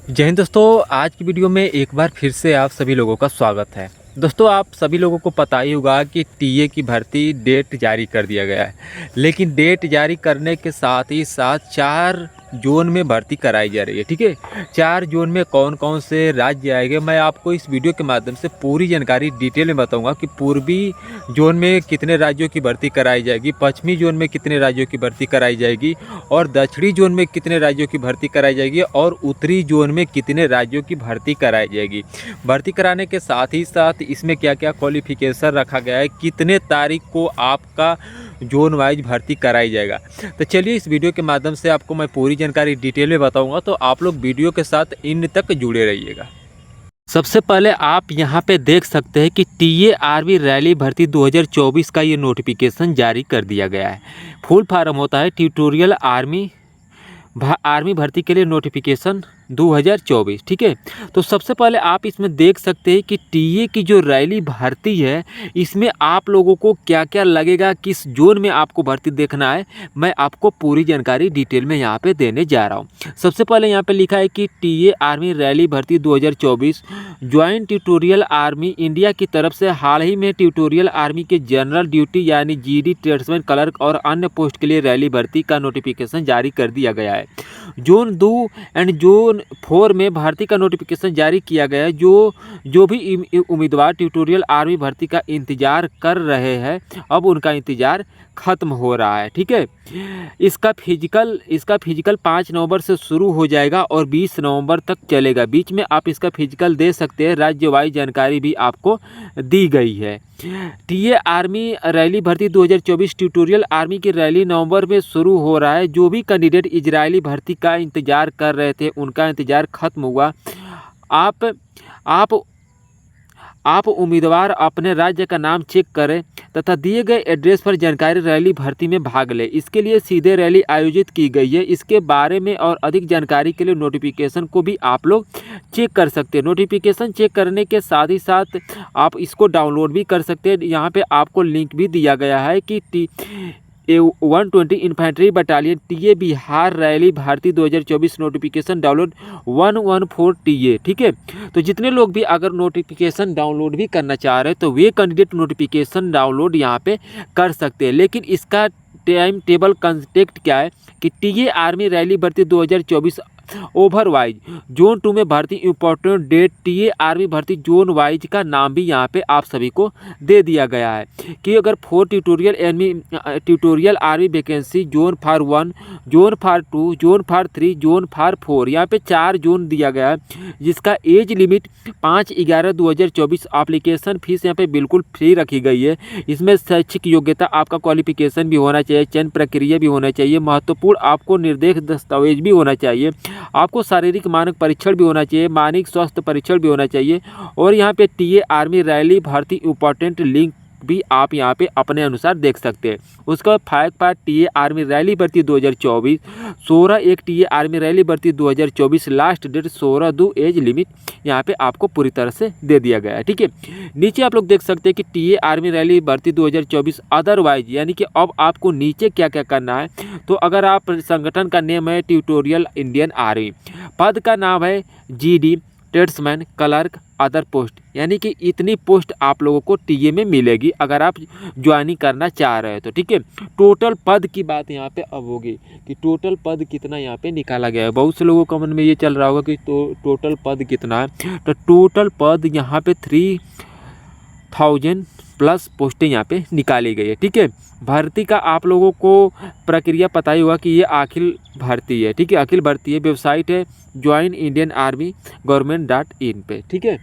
जय हिंद दोस्तों, आज की वीडियो में एक बार फिर से आप सभी लोगों का स्वागत है। दोस्तों, आप सभी लोगों को पता ही होगा कि टीए की भर्ती डेट जारी कर दिया गया है, लेकिन डेट जारी करने के साथ ही साथ 4 जोन में भर्ती कराई जा रही है। ठीक है, 4 जोन में कौन कौन से राज्य आएंगे, मैं आपको इस वीडियो के माध्यम से पूरी जानकारी डिटेल में बताऊंगा कि पूर्वी जोन में कितने राज्यों की भर्ती कराई जाएगी, पश्चिमी जोन में कितने राज्यों की भर्ती कराई जाएगी और दक्षिणी जोन में कितने राज्यों की भर्ती कराई जाएगी और उत्तरी जोन में कितने राज्यों की भर्ती कराई जाएगी। भर्ती कराने के साथ ही साथ इसमें क्या क्या क्वालिफिकेशन रखा गया है, कितने तारीख को आपका जोन वाइज भर्ती कराई जाएगा। तो चलिए इस वीडियो के माध्यम से आपको मैं पूरी जानकारी डिटेल में बताऊंगा, तो आप लोग वीडियो के साथ इन तक जुड़े रहिएगा। सबसे पहले आप यहाँ पे देख सकते हैं कि टीए आर्मी रैली भर्ती 2024 का ये नोटिफिकेशन जारी कर दिया गया है। फुल फॉर्म होता है ट्यूटोरियल आर्मी भर्ती के लिए नोटिफिकेशन 2024। ठीक है, तो सबसे पहले आप इसमें देख सकते हैं कि टीए की जो रैली भर्ती है, इसमें आप लोगों को क्या क्या लगेगा, किस जोन में आपको भर्ती देखना है, मैं आपको पूरी जानकारी डिटेल में यहाँ पे देने जा रहा हूँ। सबसे पहले यहाँ पे लिखा है कि टीए आर्मी रैली भर्ती 2024 ज्वाइंट ट्यूटोरियल आर्मी इंडिया की तरफ से हाल ही में ट्यूटोरियल आर्मी के जनरल ड्यूटी यानी जीडी, ट्रेड्समैन, क्लर्क और अन्य पोस्ट के लिए रैली भर्ती का नोटिफिकेशन जारी कर दिया गया है। जोन 2 एंड जोन 4 में भर्ती का नोटिफिकेशन जारी किया गया है। जो भी उम्मीदवार ट्यूटोरियल आर्मी भर्ती का इंतजार कर रहे हैं, अब उनका इंतजार खत्म हो रहा है। ठीक है, इसका फिजिकल 5 नवंबर से शुरू हो जाएगा और 20 नवंबर तक चलेगा। बीच में आप इसका फिजिकल दे सकते हैं। राज्य वाइज जानकारी भी आपको दी गई है। टीए आर्मी रैली भर्ती 2024 ट्यूटोरियल आर्मी की रैली नवंबर में शुरू हो रहा है। जो भी कैंडिडेट इजरायली भर्ती का इंतजार कर रहे थे, उनका इंतजार खत्म हुआ। आप उम्मीदवार अपने राज्य का नाम चेक करें तथा दिए गए एड्रेस पर जानकारी रैली भर्ती में भाग लें। इसके लिए सीधे रैली आयोजित की गई है। इसके बारे में और अधिक जानकारी के लिए नोटिफिकेशन को भी आप लोग चेक कर सकते हैं। नोटिफिकेशन चेक करने के साथ ही साथ आप इसको डाउनलोड भी कर सकते हैं। यहाँ पे आपको लिंक भी दिया गया है कि 120 infantry battalion TA Bihar rally भर्ती 2024 नोटिफिकेशन डाउनलोड 114 टीए। ठीक है, तो जितने लोग भी अगर नोटिफिकेशन डाउनलोड भी करना चाह रहे हैं, तो वे कैंडिडेट नोटिफिकेशन डाउनलोड यहाँ पे कर सकते हैं। लेकिन इसका टाइम टेबल कंटेक्ट क्या है कि टीए आर्मी रैली भर्ती 2024 ओवर वाइज जोन 2 में भर्ती इंपॉर्टेंट डेट टीए आर्मी भर्ती जोन वाइज का नाम भी यहाँ पे आप सभी को दे दिया गया है कि अगर 4 tutorial army vacancy zone for 1, zone for 2, zone for 3, zone for 4, यहाँ पे 4 जोन दिया गया है, जिसका एज लिमिट 5/11/2024। एप्लीकेशन फीस यहाँ पे बिल्कुल फ्री रखी गई है। इसमें शैक्षिक योग्यता, आपका क्वालिफिकेशन भी होना चाहिए, चयन प्रक्रिया भी होना चाहिए, महत्वपूर्ण आपको निर्देश दस्तावेज भी होना चाहिए, आपको शारीरिक मानक परीक्षण भी होना चाहिए, मानसिक स्वास्थ्य परीक्षण भी होना चाहिए। और यहाँ पे टीए आर्मी रैली भर्ती इंपॉर्टेंट लिंक भी आप यहाँ पे अपने अनुसार देख सकते हैं। उसका बाद 5 पार्ट टीए आर्मी रैली भर्ती 2024, 16/1 टीए आर्मी रैली भर्ती 2024, लास्ट डेट 16/2, एज लिमिट यहाँ पे आपको पूरी तरह से दे दिया गया है। ठीक है, नीचे आप लोग देख सकते हैं कि टीए आर्मी रैली भर्ती 2024 अदरवाइज, यानी कि अब आपको नीचे क्या क्या करना है। तो अगर आप संगठन का नेम है ट्यूटोरियल इंडियन आर्मी, पद का नाम है GD, tradesman, clerk, other post, यानी कि इतनी पोस्ट आप लोगों को टीए में मिलेगी अगर आप ज्वाइनिंग करना चाह रहे हो तो। ठीक है, टोटल पद की बात यहाँ पे अब होगी कि टोटल पद कितना यहाँ पे निकाला गया है। बहुत से लोगों का मन में ये चल रहा होगा कि टोटल पद कितना है। तो टोटल पद यहाँ पे 3000 प्लस पोस्टें यहाँ पे निकाली गई है। ठीक है, भर्ती का आप लोगों को प्रक्रिया पता ही होगा कि ये अखिल भर्ती है। ठीक है, अखिल भर्ती है, वेबसाइट है ज्वाइन इंडियन आर्मी government.in पे। ठीक है,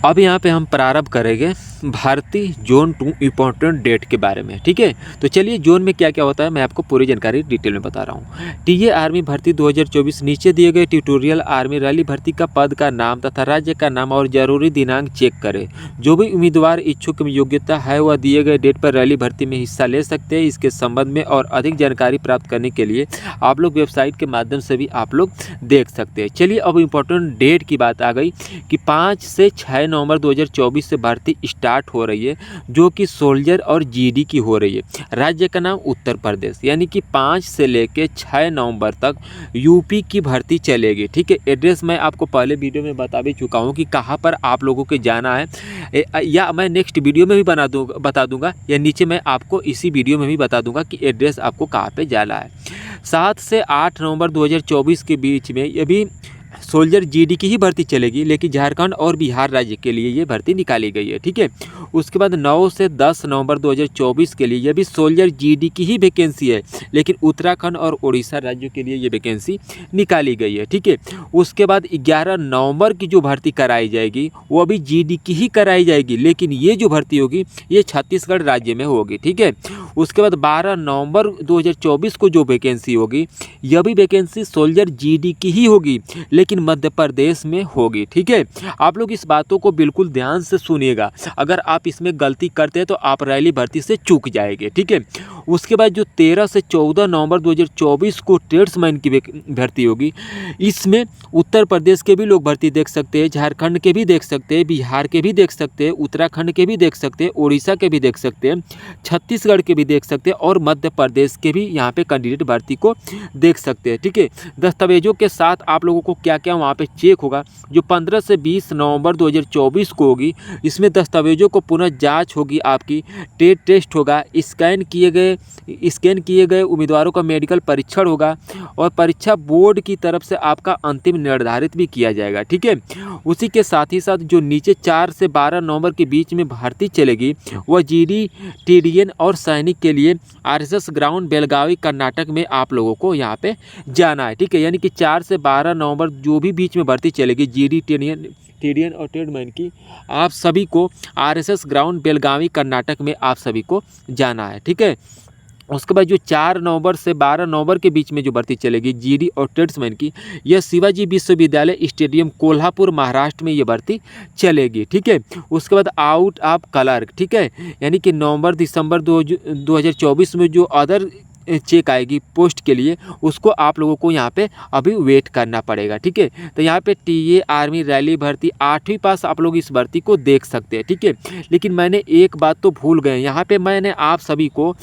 अब यहाँ पे हम प्रारंभ करेंगे भर्ती जोन 2 इम्पोर्टेंट डेट के बारे में। ठीक है, तो चलिए जोन में क्या क्या होता है मैं आपको पूरी जानकारी डिटेल में बता रहा हूँ। टीए आर्मी भर्ती 2024 नीचे दिए गए ट्यूटोरियल आर्मी रैली भर्ती का पद का नाम तथा राज्य का नाम और जरूरी दिनांक चेक करें। जो भी उम्मीदवार इच्छुक योग्यता है वह दिए गए डेट पर रैली भर्ती में हिस्सा ले सकते हैं। इसके संबंध में और अधिक जानकारी प्राप्त करने के लिए आप लोग वेबसाइट के माध्यम से भी आप लोग देख सकते हैं। चलिए अब इम्पोर्टेंट डेट की बात आ गई कि 5 से से 6 नवंबर 2024 से भर्ती स्टार्ट हो रही है, जो कि सोल्जर और जीडी की हो रही है। राज्य का नाम उत्तर प्रदेश, यानी कि 5 से लेके 6 नवंबर तक यूपी की भर्ती चलेगी। ठीक है, एड्रेस मैं आपको पहले वीडियो में बता भी चुका हूँ कि कहाँ पर आप लोगों को जाना है, या मैं नेक्स्ट वीडियो में भी बता दूंगा, या नीचे मैं आपको इसी वीडियो में भी बता दूंगा कि एड्रेस आपको कहाँ पे जाना है। 7 से 8 नवंबर 2024 के बीच में ये भी सोल्जर जीडी की ही भर्ती चलेगी, लेकिन झारखंड और बिहार राज्य के लिए ये भर्ती निकाली गई है। ठीक है, उसके बाद 9 से 10 नवंबर 2024 के लिए ये भी सोल्जर जीडी की ही वैकेंसी है, लेकिन उत्तराखंड और उड़ीसा राज्यों के लिए ये वैकेंसी निकाली गई है। ठीक है, उसके बाद 11 नवंबर की जो भर्ती कराई जाएगी वो भी जीडी की ही कराई जाएगी, लेकिन ये जो भर्ती होगी ये छत्तीसगढ़ राज्य में होगी। ठीक है, उसके बाद 12 नवंबर 2024 को जो वैकेंसी होगी यह भी वैकेंसी सोल्जर जीडी की ही होगी, लेकिन मध्य प्रदेश में होगी। ठीक है, आप लोग इस बातों को बिल्कुल ध्यान से सुनिएगा, अगर आप इसमें गलती करते हैं तो आप रैली भर्ती से चूक जाएंगे। ठीक है, उसके बाद जो 13 से 14 नवंबर 2024 को ट्रेड्समैन की भर्ती होगी, इसमें उत्तर प्रदेश के भी लोग भर्ती देख सकते हैं, झारखंड के भी देख सकते हैं, बिहार के भी देख सकते हैं, उत्तराखंड के भी देख सकते हैं, उड़ीसा के भी देख सकते हैं, छत्तीसगढ़ के भी देख सकते हैं और मध्य प्रदेश के भी यहाँ पे कैंडिडेट भर्ती को देख सकते हैं। ठीक है, दस्तावेजों के साथ आप लोगों को क्या क्या वहाँ पे चेक होगा, जो 15 से 20 नवंबर 2024 को होगी, इसमें दस्तावेजों को पुनः जांच होगी, आपकी टेस्ट होगा, स्कैन किए गए उम्मीदवारों का मेडिकल परीक्षण होगा और परीक्षा बोर्ड की तरफ से आपका अंतिम निर्धारित भी किया जाएगा। ठीक है, उसी के साथ ही साथ जो नीचे 4 से 12 नवंबर के बीच में भर्ती चलेगी वह जीडी, टीडीएन और सैनिक के लिए आरएसएस ग्राउंड बेलगावी कर्नाटक में आप लोगों को यहाँ पे जाना है। ठीक है, यानी कि 4 से 12 नवंबर जो भी बीच में भर्ती चलेगी जीडी, टीडीएन और ट्रेडमैन की, आप सभी को आरएसएस ग्राउंड बेलगावी कर्नाटक में आप सभी को जाना है। ठीक है, उसके बाद जो 4 नवंबर से 12 नवंबर के बीच में जो भर्ती चलेगी जीडी और ट्रेड्समैन की, यह शिवाजी विश्वविद्यालय स्टेडियम कोल्हापुर महाराष्ट्र में ये भर्ती चलेगी। ठीक है, उसके बाद आउट ऑफ क्लर्क, ठीक है, यानी कि नवंबर दिसंबर 2024 में जो अदर चेक आएगी पोस्ट के लिए, उसको आप लोगों को यहाँ पे अभी वेट करना पड़ेगा। ठीक है, तो यहाँ पे टीए, आर्मी, रैली भर्ती 8वीं पास आप लोग इस भर्ती को देख सकते हैं। ठीक है, लेकिन मैंने एक बात तो भूल गए, यहाँ पे मैंने आप सभी को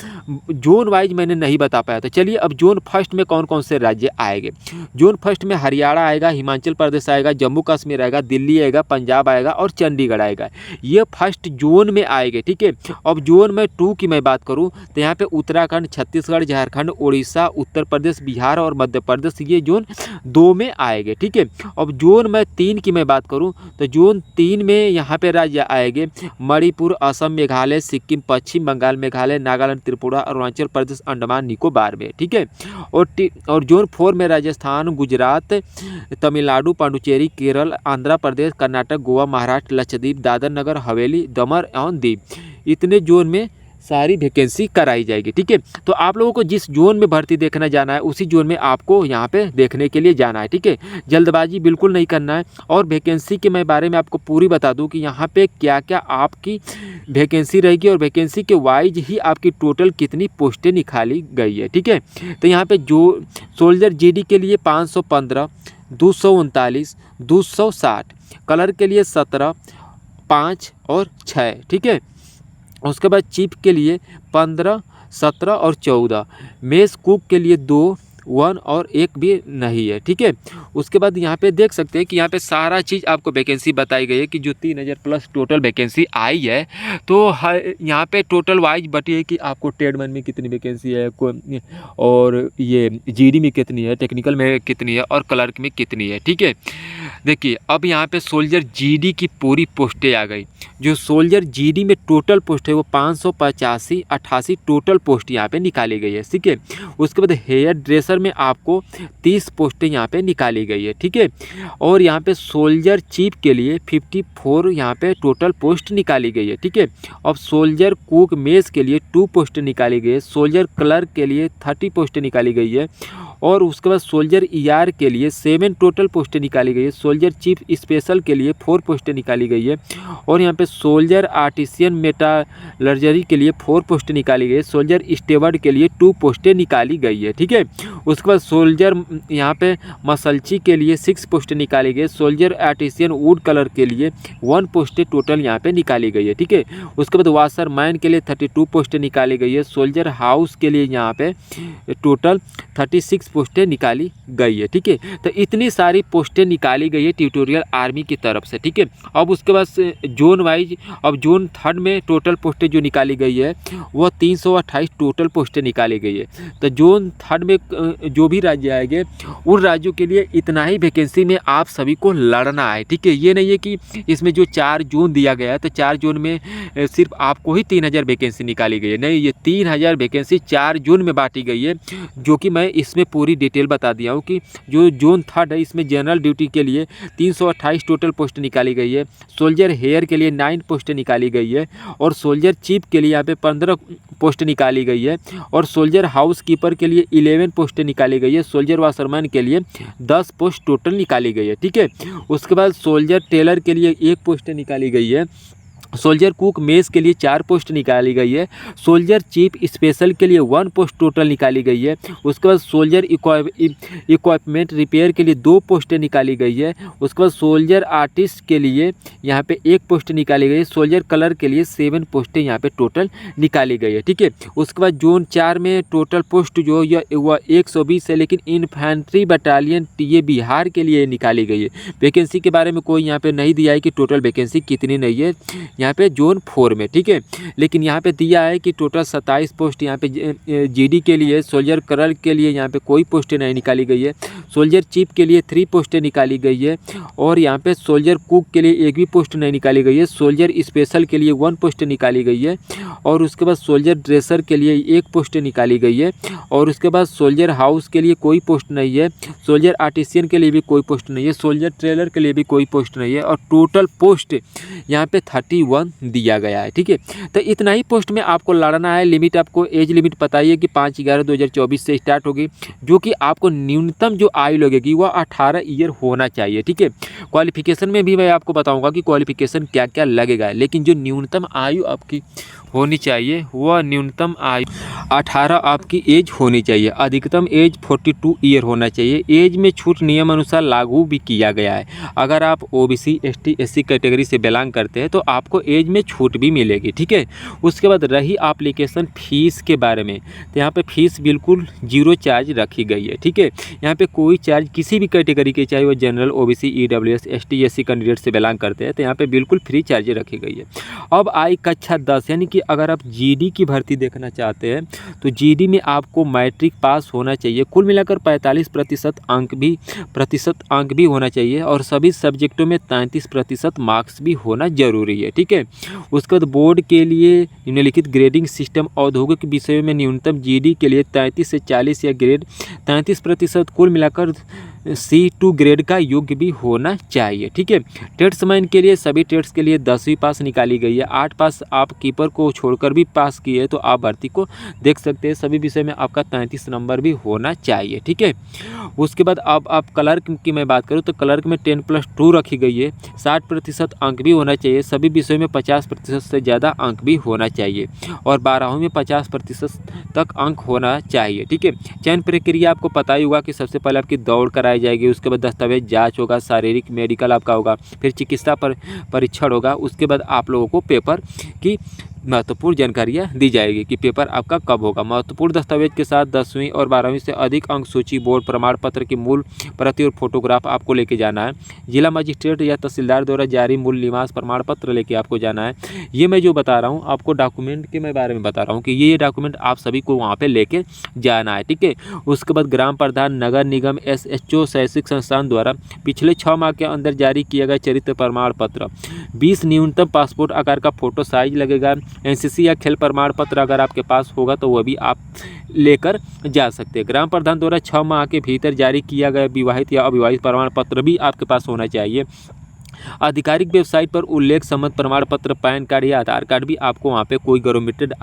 जोन वाइज मैंने नहीं बता पाया। तो चलिए अब जोन फर्स्ट में कौन कौन से राज्य आएंगे। जोन फर्स्ट में हरियाणा आएगा, हिमाचल प्रदेश आएगा, जम्मू कश्मीर आएगा, दिल्ली आएगा, पंजाब आएगा और चंडीगढ़ आएगा, ये फर्स्ट जोन में आएंगे। ठीक है, अब जोन में 2 की मैं बात करूँ तो यहाँ पे उत्तराखंड, छत्तीसगढ़, झारखंड, उड़ीसा, उत्तर प्रदेश, बिहार और मध्य प्रदेश, ये जोन 2 में आएंगे। ठीक है, अब जोन में 3 की मैं बात करूं तो जोन 3 में यहाँ पे राज्य आएंगे मणिपुर, असम, मेघालय, सिक्किम, पश्चिम बंगाल, मेघालय, नागालैंड, त्रिपुरा, अरुणाचल प्रदेश, अंडमान निकोबार में। ठीक है, और जोन 4 में राजस्थान, गुजरात, तमिलनाडु, पांडुचेरी, केरल, आंध्र प्रदेश, कर्नाटक, गोवा, महाराष्ट्र, लक्षद्वीप, दादर नगर हवेली, दमन और दीव, इतने जोन में सारी वैकेंसी कराई जाएगी। ठीक है, तो आप लोगों को जिस जोन में भर्ती देखना जाना है उसी जोन में आपको यहाँ पे देखने के लिए जाना है। ठीक है, जल्दबाजी बिल्कुल नहीं करना है। और वैकेंसी के मैं बारे में आपको पूरी बता दूं कि यहाँ पे क्या क्या आपकी वैकेंसी रहेगी और वैकेंसी के वाइज ही आपकी टोटल कितनी पोस्टें निकाली गई है। ठीक है, तो यहाँ पे जो सोल्जर जीडी के लिए 515, 239, 260, कलर के लिए 17, 5 और 6। ठीक है, उसके बाद चीफ के लिए 15, 17 और 14, मेस कुक के लिए 2, 1 और 1 भी नहीं है। ठीक है, उसके बाद यहाँ पे देख सकते हैं कि यहाँ पे सारा चीज़ आपको वैकेंसी बताई गई है कि जो 3000 प्लस टोटल वैकेंसी आई है। तो यहाँ पे टोटल वाइज बटी है कि आपको ट्रेडमैन में कितनी वैकेंसी है और ये जीडी में कितनी है, टेक्निकल में कितनी है और क्लर्क में कितनी है। ठीक है, देखिए अब यहाँ पे सोल्जर जीडी की पूरी पोस्टें आ गई। जो सोल्जर जीडी में टोटल पोस्ट है वो 585 टोटल पोस्ट यहाँ पे निकाली गई है। ठीक है, उसके बाद हेयर ड्रेसर में आपको 30 पोस्टें यहाँ पे निकाली गई है। ठीक है, और यहाँ पे सोल्जर चीफ के लिए 54 यहाँ पे टोटल पोस्ट निकाली गई है। ठीक है, अब सोल्जर कुक मेस के लिए 2 पोस्ट निकाली गई है। सोल्जर क्लर्क के लिए 30 पोस्ट निकाली गई है और उसके बाद सोल्जर ER के लिए 7 टोटल पोस्टें निकाली गई है। सोल्जर चीफ स्पेशल के लिए 4 पोस्टें निकाली गई है। और यहाँ पे सोल्जर आर्टिसियन मेटालर्जरी के लिए 4 पोस्टें निकाली गई है। सोल्जर स्टेवर्ड के लिए 2 पोस्टें निकाली गई है। ठीक है, उसके बाद सोल्जर यहाँ पे मसलची के लिए 6 पोस्टें निकाली गई है। सोल्जर आर्टिसियन वुड कलर के लिए 1 पोस्टें टोटल यहाँ पे निकाली गई है। ठीक है, उसके बाद वाशरमैन के लिए 32 पोस्टें निकाली गई है। सोल्जर हाउस के लिए यहाँ पे टोटल 36 पोस्टें निकाली गई है। ठीक है, तो इतनी सारी पोस्टें निकाली गई है ट्यूटोरियल आर्मी की तरफ से। ठीक है, अब उसके बाद जोन वाइज, अब जोन 3 में टोटल पोस्टें जो निकाली गई है वह 328 टोटल पोस्टें निकाली गई है। तो जोन 3 में जो भी राज्य आएंगे उन राज्यों के लिए इतना ही वैकेंसी में आप सभी को लड़ना है। ठीक है, ये नहीं है कि इसमें जो 4 जोन दिया गया है तो 4 जोन में सिर्फ आपको ही 3000 वैकेंसी निकाली गई है। नहीं, ये 3000 वैकेंसी 4 जोन में बांटी गई है, जो कि मैं इसमें पूरी डिटेल बता दिया हूँ कि जो जोन 3 है इसमें जनरल ड्यूटी के लिए 328 टोटल पोस्ट निकाली गई है। सोल्जर हेयर के लिए 9 पोस्ट निकाली गई है। और सोल्जर चीफ के लिए यहाँ पे 15 पोस्ट निकाली गई है। और सोल्जर हाउस कीपर के लिए 11 पोस्ट निकाली गई है। सोल्जर वाशरमैन के लिए 10 पोस्ट टोटल निकाली गई है। ठीक है, उसके बाद सोल्जर टेलर के लिए 1 पोस्ट निकाली गई है। सोल्जर कुक मेस के लिए 4 पोस्ट निकाली गई है। सोल्जर चीफ स्पेशल के लिए 1 पोस्ट टोटल निकाली गई है। उसके बाद सोल्जर इक्विपमेंट रिपेयर के लिए 2 पोस्टें निकाली गई है। उसके बाद सोल्जर आर्टिस्ट के लिए यहाँ पे 1 पोस्ट निकाली गई है। सोल्जर कलर के लिए 7 पोस्टें यहाँ पे टोटल निकाली गई है। ठीक है, उसके बाद जोन 4 में टोटल पोस्ट जो वह 120 है, लेकिन इन्फेंट्री बटालियन ये बिहार के लिए निकाली गई है। वैकेंसी के बारे में कोई यहाँ पे नहीं दिया है कि टोटल वैकेंसी कितनी नहीं है यहाँ पे जोन 4 में। ठीक है, लेकिन यहाँ पे दिया है कि टोटल 27 पोस्ट यहाँ पे GD के लिए। सोल्जर कलर के लिए यहाँ पे कोई पोस्टें नहीं निकाली गई है। सोल्जर चीफ के लिए 3 पोस्टें निकाली गई है। और यहाँ पे सोल्जर कुक के लिए 1 भी पोस्ट नहीं निकाली गई है। सोल्जर स्पेशल के लिए 1 पोस्ट निकाली गई है। और उसके बाद सोल्जर ड्रेसर के लिए 1 पोस्ट निकाली गई है। और उसके बाद सोल्जर हाउस के लिए कोई पोस्ट नहीं है। सोल्जर आर्टिसियन के लिए भी कोई पोस्ट नहीं है। सोल्जर ट्रेलर के लिए भी कोई पोस्ट नहीं है। और टोटल पोस्ट यहाँ पे 31 दिया गया है। ठीक है, तो इतना ही पोस्ट में आपको लड़ना है। लिमिट आपको एज लिमिट पता ही है कि 5/11/2024 से स्टार्ट होगी, जो कि आपको न्यूनतम जो आयु लगेगी वह 18 ईयर होना चाहिए। ठीक है, क्वालिफिकेशन में भी मैं आपको बताऊंगा कि क्वालिफिकेशन क्या क्या लगेगा, लेकिन जो न्यूनतम आयु आपकी होनी चाहिए वह न्यूनतम आयु 18 आपकी एज होनी चाहिए। अधिकतम एज 42 ईयर होना चाहिए। एज में छूट नियम अनुसार लागू भी किया गया है। अगर आप OBC ST SC कैटेगरी से बिलोंग करते हैं तो आपको एज में छूट भी मिलेगी। ठीक है, उसके बाद रही एप्लीकेशन फ़ीस के बारे में, तो यहाँ पे फ़ीस बिल्कुल 0 चार्ज रखी गई है। ठीक है, यहाँ पे कोई चार्ज किसी भी कैटेगरी के, चाहे वो general OBC EWS ST SC candidate से बिलोंग करते हैं, तो यहाँ पे बिल्कुल फ्री चार्ज रखी गई है। अब आई कक्षा 10, यानी कि अगर आप GD की भर्ती देखना चाहते हैं तो GD में आपको मैट्रिक पास होना चाहिए। कुल मिलाकर 45% अंक भी होना चाहिए। और सभी सब्जेक्टों में 33% मार्क्स भी होना जरूरी है। ठीक है, उसके बाद बोर्ड के लिए निम्नलिखित ग्रेडिंग सिस्टम औद्योगिक विषयों में न्यूनतम GD के लिए 33 से 40 या ग्रेड 33%, कुल मिलाकर C2 ग्रेड का योग्य भी होना चाहिए। ठीक है, ट्रेड्समैन के लिए सभी ट्रेड्स के लिए 10वीं पास निकाली गई है। 8 पास आप कीपर को छोड़कर भी पास किए तो आप भर्ती को देख सकते हैं। सभी विषय में आपका 33 नंबर भी होना चाहिए। ठीक है, उसके बाद अब आप क्लर्क की मैं बात करूँ तो क्लर्क में 10+2 रखी गई है। 60% अंक भी होना चाहिए। सभी विषयों में 50% से ज़्यादा अंक भी होना चाहिए। और 12वीं में 50% तक अंक होना चाहिए। ठीक है, चयन प्रक्रिया आपको पता ही होगा कि सबसे पहले आपकी दौड़ कराई जाएगी, उसके बाद दस्तावेज जांच होगा, शारीरिक मेडिकल आपका होगा, फिर चिकित्सा परीक्षण होगा। उसके बाद आप लोगों को पेपर की महत्वपूर्ण जानकारियाँ दी जाएगी कि पेपर आपका कब होगा। महत्वपूर्ण दस्तावेज के साथ 10वीं और 12वीं से अधिक अंक सूची, बोर्ड प्रमाण पत्र की मूल प्रति और फोटोग्राफ आपको लेके जाना है। जिला मजिस्ट्रेट या तहसीलदार द्वारा जारी मूल निवास प्रमाण पत्र लेके आपको जाना है। ये मैं जो बता रहा हूँ आपको डॉक्यूमेंट के मैं बारे में बता रहा हूँ कि ये डॉक्यूमेंट आप सभी को वहाँ पर लेके जाना है। ठीक है, उसके बाद ग्राम प्रधान, नगर निगम, SHO शैक्षिक संस्थान द्वारा पिछले 6 माह के अंदर जारी किया गया चरित्र प्रमाण पत्र, 20 न्यूनतम पासपोर्ट आकार का फोटो साइज लगेगा। NCC या खेल प्रमाण पत्र अगर आपके पास होगा तो वह भी आप लेकर जा सकते हैं। ग्राम प्रधान द्वारा 6 माह के भीतर जारी किया गया विवाहित या अविवाहित प्रमाण पत्र भी आपके पास होना चाहिए। आधिकारिक वेबसाइट पर उल्लेख संबंध प्रमाण पत्र, पैन कार्ड या आधार कार्ड भी आपको वहाँ पे कोई गवर्नमेंटेड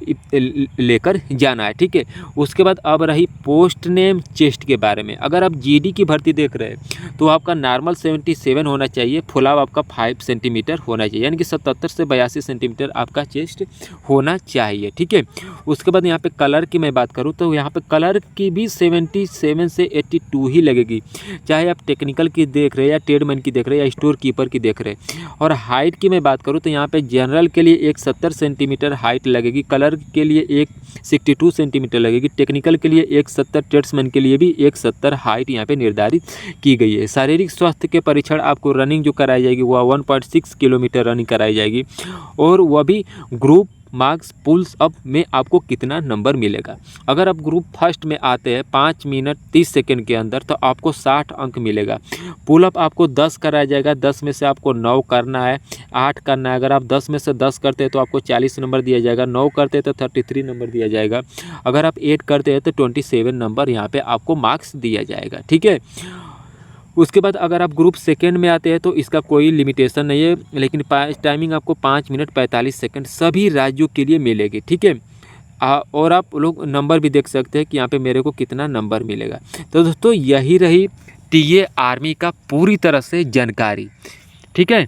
लेकर जाना है। ठीक है, उसके बाद अब रही पोस्ट नेम चेस्ट के बारे में। अगर आप जीडी की भर्ती देख रहे हैं तो आपका नॉर्मल 77 होना चाहिए, फुलाव आपका 5 सेंटीमीटर होना चाहिए, यानी कि 77 से 82 सेंटीमीटर आपका चेस्ट होना चाहिए। ठीक है, उसके बाद यहाँ पे कलर की मैं बात करूँ तो यहाँ पे कलर की भी 77 से 82 ही लगेगी, चाहे आप टेक्निकल की देख रहे हैं या ट्रेडमैन की देख रहे हैं या स्टोर कीपर की देख रहे हैं। और हाइट की मैं बात करूँ तो यहाँ पे जनरल के लिए एक 70 सेंटीमीटर हाइट लगेगी, कलर के लिए एक 62 सेंटीमीटर लगेगी, टेक्निकल के लिए एक 70, ट्रेड्समैन के लिए भी एक 70 हाइट यहाँ पे निर्धारित की गई है। शारीरिक स्वास्थ्य के परीक्षण आपको रनिंग जो कराई जाएगी वह 1.6 किलोमीटर रनिंग कराई जाएगी, और वह भी ग्रुप मार्क्स पुल्स अप में आपको कितना नंबर मिलेगा। अगर आप ग्रुप फर्स्ट में आते हैं 5 मिनट 30 सेकंड के अंदर तो आपको 60 अंक मिलेगा। पुलअप आपको 10 कराया जाएगा, 10 में से आपको 9 करना है, 8 करना है। अगर आप 10 में से 10 करते हैं तो आपको 40 नंबर दिया जाएगा, 9 करते हैं तो 33 नंबर दिया जाएगा, अगर आप 8 करते हैं तो 27 नंबर यहाँ पे आपको मार्क्स दिया जाएगा। ठीक है, उसके बाद अगर आप ग्रुप सेकेंड में आते हैं तो इसका कोई लिमिटेशन नहीं है, लेकिन टाइमिंग आपको 5 मिनट 45 सेकंड सभी राज्यों के लिए मिलेगी। ठीक है, और आप लोग नंबर भी देख सकते हैं कि यहाँ पे मेरे को कितना नंबर मिलेगा। तो दोस्तों यही रही टीए आर्मी का पूरी तरह से जानकारी। ठीक है।